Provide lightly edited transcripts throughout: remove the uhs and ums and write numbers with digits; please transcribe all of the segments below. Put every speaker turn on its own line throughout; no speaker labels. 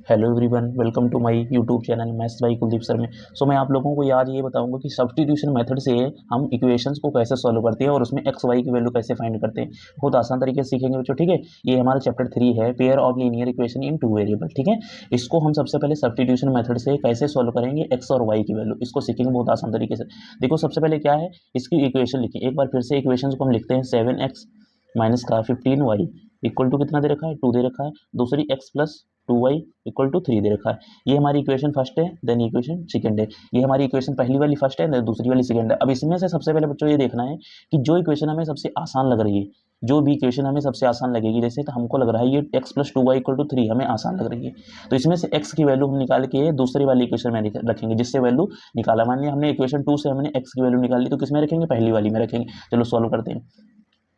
Hello everyone, welcome to my YouTube channel maths by Kuldeep sir में। मैं आप लोगों को आज ये बताऊंगा कि सब्स्टिट्यूशन मेथड से हम इक्वेशंस को कैसे सॉल्व करते हैं और उसमें एक्स वाई की वैल्यू कैसे फाइंड करते हैं। बहुत आसान तरीके से सीखेंगे बच्चों, ठीक है। ये हमारा चैप्टर 3 है, pair of linear equation in two variable, ठीक है। इसको हम सबसे पहले सब्स्टिट्यूशन मेथड से कैसे सॉल्व करेंगे एक्स और वाई की वैल्यू, इसको सीखेंगे बहुत आसान तरीके से। देखो सबसे पहले क्या है, इसकी इक्वेशन लिखिए। एक बार फिर से इक्वेशन को हम लिखते हैं 7x माइनस का 15y इक्वल टू कितना दे रखा है, 2 दे रखा है। दूसरी x plus 2y equal to 3 दे रखा है। ये हमारी इक्वेशन फर्स्ट है, देन इक्वेशन सेकंड है। ये हमारी इक्वेशन पहली वाली फर्स्ट है, देन दूसरी वाली सेकंड है। अब इसमें से सबसे पहले बच्चों ये देखना है कि जो इक्वेशन हमें सबसे आसान लग रही है, जो भी इक्वेशन हमें सबसे आसान लगेगी, जैसे तो हमको लग रहा है ये x plus 2y equal to 3 हमें आसान लग रही है, तो इसमें से x की वैल्यू हम निकाल के दूसरी वाली इक्वेशन में रखेंगे, जिससे वैल्यू निकाला। मान लिया हमने इक्वेशन 2 से हमने x की वैल्यू निकाली, तो किसमें रखेंगे, पहली वाली में रखेंगे। चलो सॉल्व करते हैं।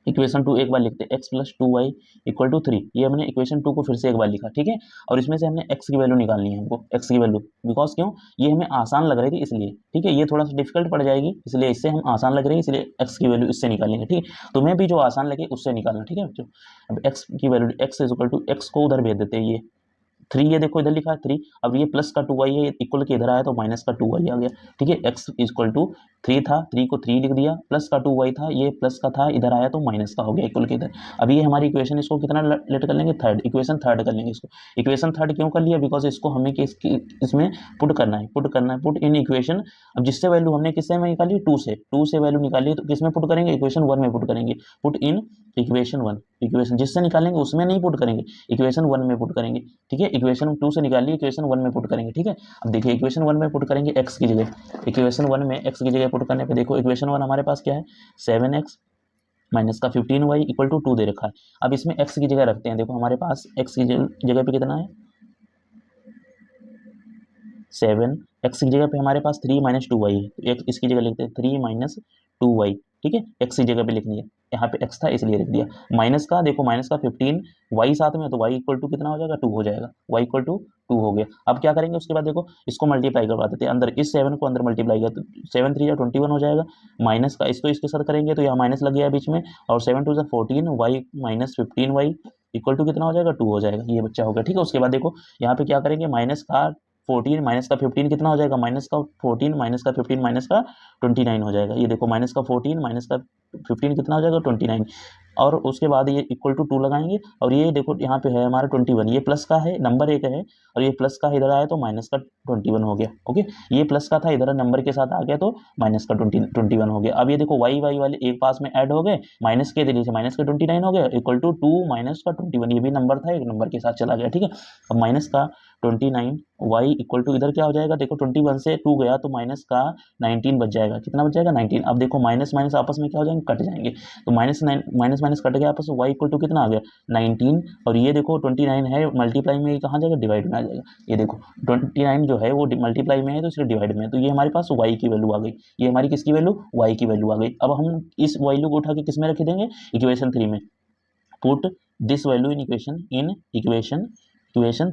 इक्वेशन 2 एक बार लिखते हैं, x plus 2y equal to 3। ये हमने इक्वेशन 2 को फिर से एक बार लिखा, ठीक है। और इसमें से हमने x की वैल्यू निकालनी है हमको, x की वैल्यू, बिकॉज क्यों, ये हमें आसान लग रही थी इसलिए, ठीक है। ये थोड़ा सा डिफिकल्ट पड़ जाएगी, इसलिए इससे हम आसान लग रही है, इसलिए x की वैल्यू इससे निकालेंगे, ठीक है। तुम्हें भी जो आसान लगे उससे निकालना, ठीक है बच्चों। अब x की value, x is equal to, x को उधर भेज देते हैं, ये 3, ये देखो इधर लिखा है 3। अब ये प्लस का 2y है, इक्वल के इधर आया तो माइनस का 2y आ गया, ठीक है। x इक्वल टू 3 था, 3 को 3 लिख दिया, प्लस का 2y था, ये प्लस का था, इधर आया तो माइनस का हो गया, इक्वल के इधर। अब ये हमारी इक्वेशन, इसको कितना लेट कर लेंगे, थर्ड, इक्वेशन थर्ड कर लेंगे इसको। इक्वेशन थर्ड क्यों कर लिया, बिकॉज इसको हमें इसमें पुट करना है, पुट इन इक्वेशन। अब जिससे वैल्यू हमने किससे में निकाली, 2 से, 2 से वैल्यू निकाली, तो किसमें पुट करेंगे, इक्वेशन 1 में पुट करेंगे। पुट इन इक्वेशन 1, इक्वेशन जिससे निकालेंगे उसमें नहीं पुट करेंगे, इक्वेशन 1 में पुट करेंगे, ठीक है। इक्वेशन 2 से निकालिए, इक्वेशन 1 में पुट करेंगे, ठीक है। अब देखिए इक्वेशन 1 में पुट करेंगे x की जगह, इक्वेशन 1 में x की जगह पुट करने पे देखो इक्वेशन 1 हमारे पास क्या है, 7x माइनस का 15y इक्वल टू 2 दे रखा है। अब इसमें x की जगह रखते हैं, देखो हमारे पास x की जगह पे कितना है, 7, x की जगह पे हमारे पास 3 माइनस 2y है, तो एक इसकी जगह लिखते हैं 3 माइनस 2y, ठीक है। x की जगह पे लिखनी है, यहाँ पे x था इसलिए लिख दिया। माइनस का देखो, माइनस का 15, y साथ में, तो y इक्वल टू कितना हो जाएगा, 2 हो जाएगा, y इक्वल टू 2 हो गया। अब क्या करेंगे उसके बाद, देखो इसको मल्टीप्लाई करवा देते हैं अंदर, इस 7 को अंदर मल्टीप्लाई कर, 7 3 21 हो जाएगा। माइनस का इसको इसके साथ करेंगे तो यहाँ माइनस लग गया बीच में, और 7 2 14, y minus 15y equal to कितना हो जाएगा, 2 हो जाएगा, ये बच्चा हो गया, ठीक है। उसके बाद देखो यहाँ पे क्या करेंगे, माइनस का 14 माइनस का 15 कितना हो जाएगा, माइनस का 14 माइनस का 15 माइनस का 29 हो जाएगा। ये देखो माइनस का 14 माइनस का 15 कितना हो जाएगा, 29। और उसके बाद ये इक्वल टू 2 लगाएंगे, और ये देखो यहाँ पे है हमारा 21, ये प्लस का है, नंबर एक है, और ये प्लस का इधर आया तो माइनस का 21 हो गया, ओके। ये प्लस का था, इधर नंबर के साथ आ गया तो माइनस का 21 हो गया। अब ये देखो वाई वाई वाले एक पास में ऐड हो गए, माइनस के जरिए से माइनस का 29 हो गया, इक्वल टू 2 माइनस का 21, ये भी नंबर था, एक नंबर के साथ चला गया, ठीक है। अब माइनस का 29 y इक्वल टू इधर क्या हो जाएगा, देखो 21 से 2 गया तो माइनस का 19 बच जाएगा, कितना बच जाएगा, 19। अब देखो माइनस माइनस आपस में क्या हो जाएंगे, कट जाएंगे, तो माइनस माइनस माइनस कट गया आपस में, y इक्वल टू कितना आ गया, 19। और ये देखो 29 है मल्टीप्लाई में, ये कहाँ जाएगा, डिवाइड में आ जाएगा। ये देखो 29 जो है वो मल्टीप्लाई में है तो इसलिए डिवाइड में है, तो ये हमारे पास y की वैल्यू आ गई। ये हमारी किसकी वैल्यू, y की वैल्यू आ गई। अब हम इस वैल्यू को उठा के किस में रख देंगे, इक्वेशन 3 में। Put this value in equation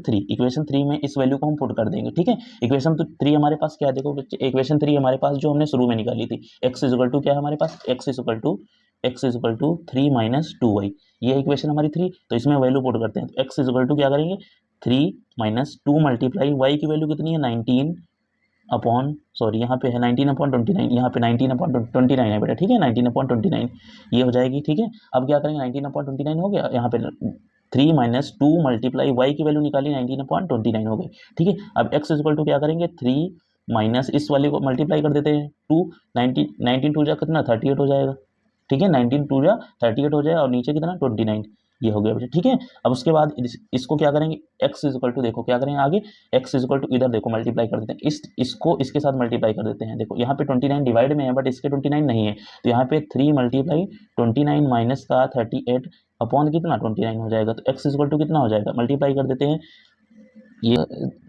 3, equation 3 में इस वैल्यू को हम पुट कर देंगे, ठीक है। इक्वेशन 3 हमारे पास क्या है, देखो इक्वेशन 3 हमारे पास जो हमने शुरू में निकाली थी, x इज इक्वल टू क्या है हमारे पास, x is equal to 3 minus 2y, ये इक्वेशन हमारी 3। तो इसमें वैल्यू पुट करते हैं, तो x इज इक्वल टू क्या करेंगे, 3 माइनस 2 मल्टीप्लाई y की वैल्यू कितनी है, 19 अपॉन, सॉरी यहाँ पे है 19 अपॉन 29, यहाँ पे 19 अपॉन 29 है बेटा, ठीक है, 19 अपॉन 29 ये हो जाएगी, ठीक है। अब क्या करेंगे, 19 अपॉन 29 हो गया, यहाँ पे 3 माइनस 2 मल्टीप्लाई वाई की वैल्यू निकाली, 19 अपॉन 29 हो गई, ठीक है। अब x इक्वल टू क्या करेंगे, 3 माइनस इस वाले को मल्टीप्लाई कर देते हैं, 2 19 टू जा कितना 38 हो जाएगा, ठीक है, 19 टू जा 38 हो जाएगा, और नीचे कितना 29, ये हो गया बच्चा, ठीक है। अब उसके बाद इसको क्या करेंगे, x इक्वल टू देखो क्या करेंगे आगे, x इक्वल टू इधर देखो मल्टीप्लाई कर देते हैं, इसको इसके साथ मल्टीप्लाई कर देते हैं। देखो यहाँ पे 29 डिवाइड में है बट इसके 29 नहीं है, तो यहाँ पे 3 मल्टीप्लाई 29 माइनस का 38 अपॉन कितना 29 हो जाएगा, तो x इक्वल टू कितना हो जाएगा, मल्टीप्लाई कर देते हैं, ये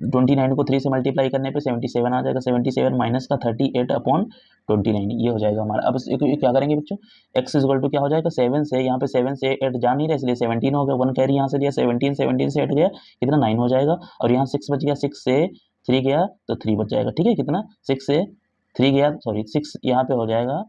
29 को 3 से मल्टीप्लाई करने पे 77 आ जाएगा, 77 माइनस का 38 अपॉन 29, ये हो जाएगा हमारा। अब इसको क्या करेंगे बच्चों, x इक्वल टू क्या हो जाएगा, 7 से, यहाँ पे 7 से 8 जा नहीं रहा इसलिए 17 हो गया, 1 कैरी यहाँ से दिया, 17 से 8 गया कितना 9 हो जाएगा, और यहाँ 6 बच गया, 6 से 3 गया तो 3 बच जाएगा, ठीक है। कितना 6 से 3 गया, सॉरी 6 यहाँ पे हो जाएगा,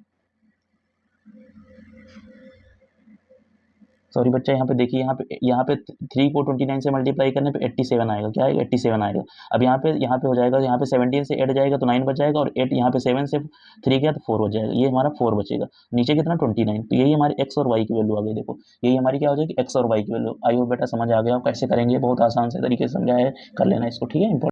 सॉरी बच्चा, यहाँ पे देखिए, यहाँ पे 3 को 29 से मल्टीप्लाई करने पे 87 आएगा। क्या आएगा? 87 आएगा। अब यहाँ पे हो जाएगा, यहाँ पे 17 से 8 जाएगा तो 9 बच जाएगा, और 8 यहाँ पे 7 से 3 गया तो 4 बच जाएगा। ये हमारा 4 बचेगा। नीचे कितना? 29। तो यही हमारी एक्स और वाई की वैल्यू आ गई। देखो यही हमारी क्या हो जाएगी? एक्स और वाई की वैल्यू। आई होप बेटा समझ आ गया। कैसे करेंगे? बहुत आसान से तरीके से समझाया है, कर लेना इसको, ठीक है।